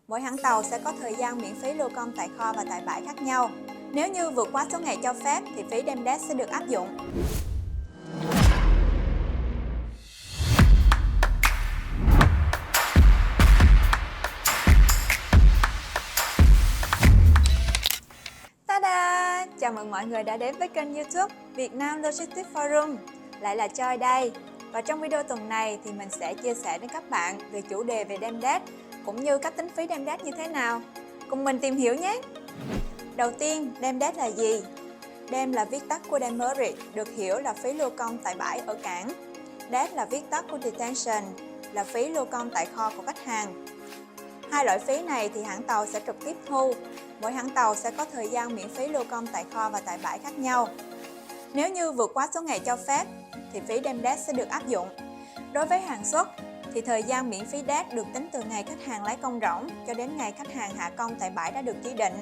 Mỗi hãng tàu sẽ có thời gian miễn phí lưu thông tại kho và tại bãi khác nhau. Nếu như vượt quá số ngày cho phép thì phí đem đét sẽ được áp dụng. Ta-da! Chào mừng mọi người đã đến với kênh YouTube Việt Nam Logistics Forum. Lại là Choi đây. Và trong video tuần này thì mình sẽ chia sẻ đến các bạn về chủ đề về đem đét cũng như cách tính phí đem đét như thế nào. Cùng mình tìm hiểu nhé! Đầu tiên, đem đét là gì? Dem là viết tắt của demurrage, được hiểu là phí lưu công tại bãi ở cảng. Đét là viết tắt của detention, là phí lưu công tại kho của khách hàng. Hai loại phí này thì hãng tàu sẽ trực tiếp thu. Mỗi hãng tàu sẽ có thời gian miễn phí lưu công tại kho và tại bãi khác nhau. Nếu như vượt quá số ngày cho phép thì phí đem đét sẽ được áp dụng. Đối với hàng xuất thì thời gian miễn phí đét được tính từ ngày khách hàng lấy công rỗng cho đến ngày khách hàng hạ công tại bãi đã được chỉ định.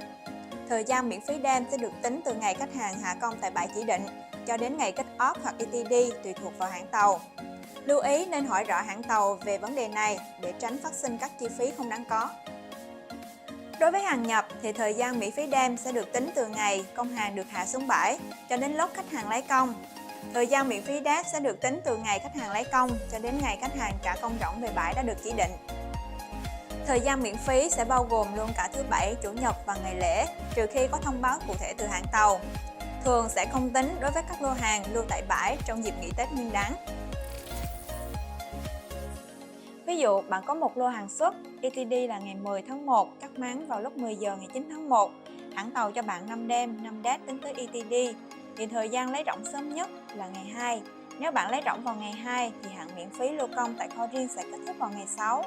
Thời gian miễn phí đem sẽ được tính từ ngày khách hàng hạ công tại bãi chỉ định cho đến ngày kết off hoặc ETD tùy thuộc vào hãng tàu. Lưu ý nên hỏi rõ hãng tàu về vấn đề này để tránh phát sinh các chi phí không đáng có. Đối với hàng nhập thì thời gian miễn phí đem sẽ được tính từ ngày công hàng được hạ xuống bãi cho đến lúc khách hàng lấy công. Thời gian miễn phí đét sẽ được tính từ ngày khách hàng lấy công cho đến ngày khách hàng trả công rỗng về bãi đã được chỉ định. Thời gian miễn phí sẽ bao gồm luôn cả thứ Bảy, Chủ nhật và ngày lễ, trừ khi có thông báo cụ thể từ hãng tàu. Thường sẽ không tính đối với các lô hàng lưu tại bãi trong dịp nghỉ Tết Nguyên đán. Ví dụ, bạn có một lô hàng xuất, ETD là ngày 10 tháng 1, cắt máng vào lúc 10 giờ ngày 9 tháng 1. Hãng tàu cho bạn 5 đêm, 5 đét tính tới ETD, thì thời gian lấy rỗng sớm nhất là ngày 2. Nếu bạn lấy rỗng vào ngày 2 thì hạn miễn phí lưu công tại kho riêng sẽ kết thúc vào ngày 6.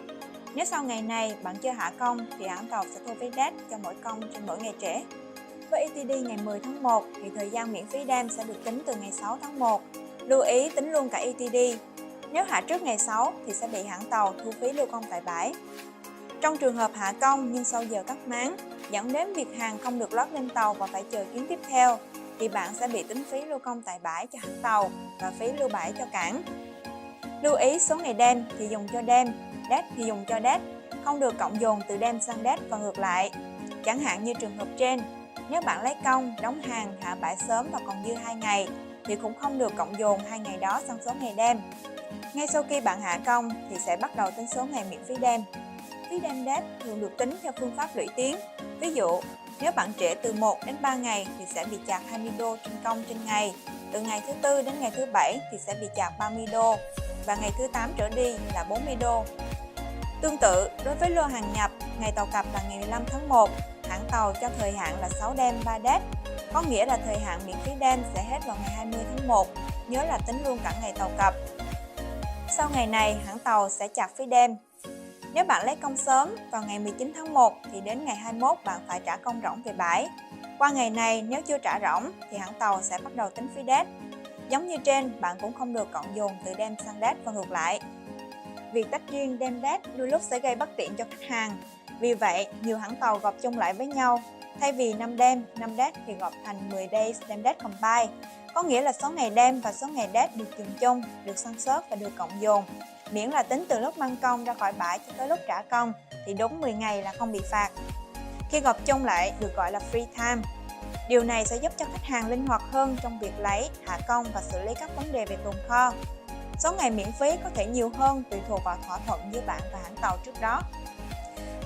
Nếu sau ngày này bạn chưa hạ công thì hãng tàu sẽ thu phí đét cho mỗi công trên mỗi ngày trễ. Với ETD ngày 10 tháng 1 thì thời gian miễn phí đem sẽ được tính từ ngày 6 tháng 1. Lưu ý tính luôn cả ETD. Nếu hạ trước ngày 6 thì sẽ bị hãng tàu thu phí lưu công tại bãi. Trong trường hợp hạ công nhưng sau giờ cắt máng, dẫn đến việc hàng không được lót lên tàu và phải chờ chuyến tiếp theo, thì bạn sẽ bị tính phí lưu công tại bãi cho hãng tàu và phí lưu bãi cho cảng. Lưu ý số ngày đem thì dùng cho đem, đét thì dùng cho đét, không được cộng dồn từ đem sang đét và ngược lại. Chẳng hạn như trường hợp trên, nếu bạn lấy công, đóng hàng, hạ bãi sớm và còn dư 2 ngày, thì cũng không được cộng dồn 2 ngày đó sang số ngày đem. Ngay sau khi bạn hạ công thì sẽ bắt đầu tính số ngày miễn phí đem. Phí đem đét thường được tính theo phương pháp lũy tiến. Ví dụ, nếu bạn trễ từ 1 đến 3 ngày thì sẽ bị chạc 20 đô trên công trên ngày. Từ ngày thứ Tư đến ngày thứ Bảy thì sẽ bị chạc 30 đô. Và ngày thứ 8 trở đi là 40 đô. Tương tự, đối với lô hàng nhập, ngày tàu cập là ngày 15 tháng 1, hãng tàu cho thời hạn là 6 đêm 3 đét. Có nghĩa là thời hạn miễn phí đem sẽ hết vào ngày 20 tháng 1, nhớ là tính luôn cả ngày tàu cập. Sau ngày này, hãng tàu sẽ chặt phí đem. Nếu bạn lấy công sớm vào ngày 19 tháng 1 thì đến ngày 21 bạn phải trả công rỗng về bãi. Qua ngày này nếu chưa trả rỗng thì hãng tàu sẽ bắt đầu tính phí đét. Giống như trên, bạn cũng không được cộng dồn từ đem sang đét và ngược lại. Việc tách riêng đem đét đôi lúc sẽ gây bất tiện cho khách hàng. Vì vậy, nhiều hãng tàu gộp chung lại với nhau. Thay vì 5 đem, 5 đét thì gộp thành 10 days đem đét combine. Có nghĩa là số ngày đem và số ngày đét được dùng chung, được san sớt và được cộng dồn. Miễn là tính từ lúc mang công ra khỏi bãi cho tới lúc trả công thì đúng 10 ngày là không bị phạt. Khi gộp chung lại được gọi là free time. Điều này sẽ giúp cho khách hàng linh hoạt hơn trong việc lấy, hạ công và xử lý các vấn đề về tồn kho. Số ngày miễn phí có thể nhiều hơn tùy thuộc vào thỏa thuận giữa bạn và hãng tàu trước đó.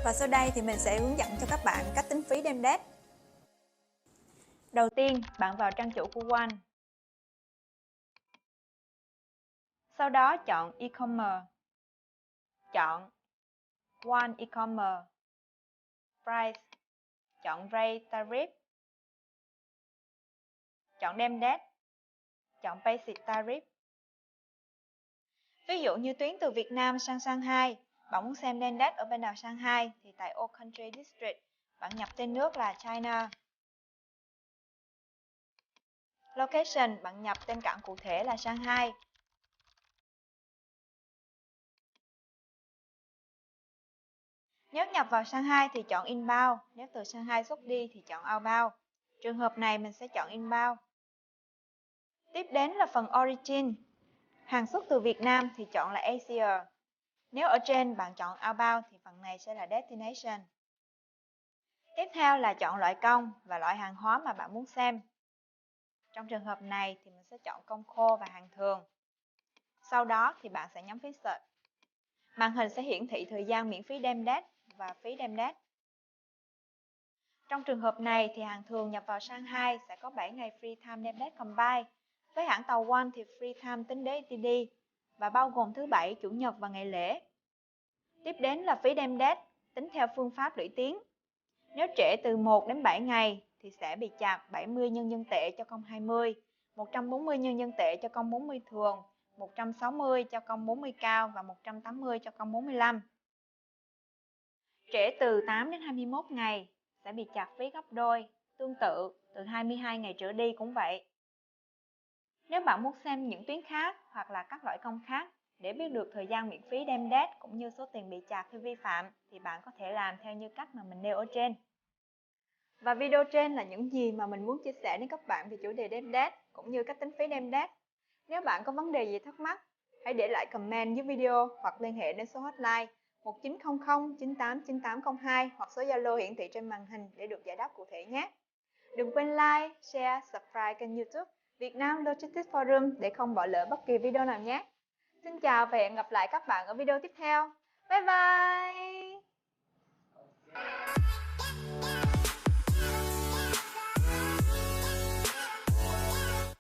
Và sau đây thì mình sẽ hướng dẫn cho các bạn cách tính phí đem đét. Đầu tiên, bạn vào trang chủ của One. Sau đó chọn E-commerce. Chọn One E-commerce. Price. Chọn Rate Tariff. Chọn đem đét. Chọn Basic Tariff. Ví dụ như tuyến từ Việt Nam sang Shanghai, bạn muốn xem đem đét ở bên nào Shanghai thì tại Old Country District, bạn nhập tên nước là China. Location, bạn nhập tên cảng cụ thể là Shanghai. Nếu nhập vào Shanghai thì chọn Inbound, nếu từ Shanghai xuất đi thì chọn Outbound. Trường hợp này mình sẽ chọn Inbound. Tiếp đến là phần Origin. Hàng xuất từ Việt Nam thì chọn là Asia. Nếu ở trên bạn chọn Outbound thì phần này sẽ là Destination. Tiếp theo là chọn loại công và loại hàng hóa mà bạn muốn xem. Trong trường hợp này thì mình sẽ chọn công khô và hàng thường. Sau đó thì bạn sẽ nhấn phím Search. Màn hình sẽ hiển thị thời gian miễn phí Demdet và phí Demdet. Trong trường hợp này thì hàng thường nhập vào sang 2 sẽ có 7 ngày Free Time Demdet Combine. Với hãng tàu One thì Free Time tính đến ETD và bao gồm thứ Bảy, Chủ nhật và ngày lễ. Tiếp đến là phí Demdet tính theo phương pháp lũy tiến. Nếu trễ từ 1 đến 7 ngày thì sẽ bị chặt 70 nhân dân tệ cho công 20, 140 nhân dân tệ cho công 40 thường, 160 cho công 40 cao và 180 cho công 45. Trễ từ 8 đến 21 ngày sẽ bị chặt phí gấp đôi, tương tự từ 22 ngày trở đi cũng vậy. Nếu bạn muốn xem những tuyến khác hoặc là các loại công khác để biết được thời gian miễn phí Demdet cũng như số tiền bị chặt khi vi phạm thì bạn có thể làm theo như cách mà mình nêu ở trên. Và video trên là những gì mà mình muốn chia sẻ đến các bạn về chủ đề Demdet cũng như cách tính phí Demdet. Nếu bạn có vấn đề gì thắc mắc, hãy để lại comment dưới video hoặc liên hệ đến số hotline 1900 989802 hoặc số Zalo hiển thị trên màn hình để được giải đáp cụ thể nhé. Đừng quên like, share, subscribe kênh YouTube Việt Nam Logistics Forum để không bỏ lỡ bất kỳ video nào nhé. Xin chào và hẹn gặp lại các bạn ở video tiếp theo. Bye bye!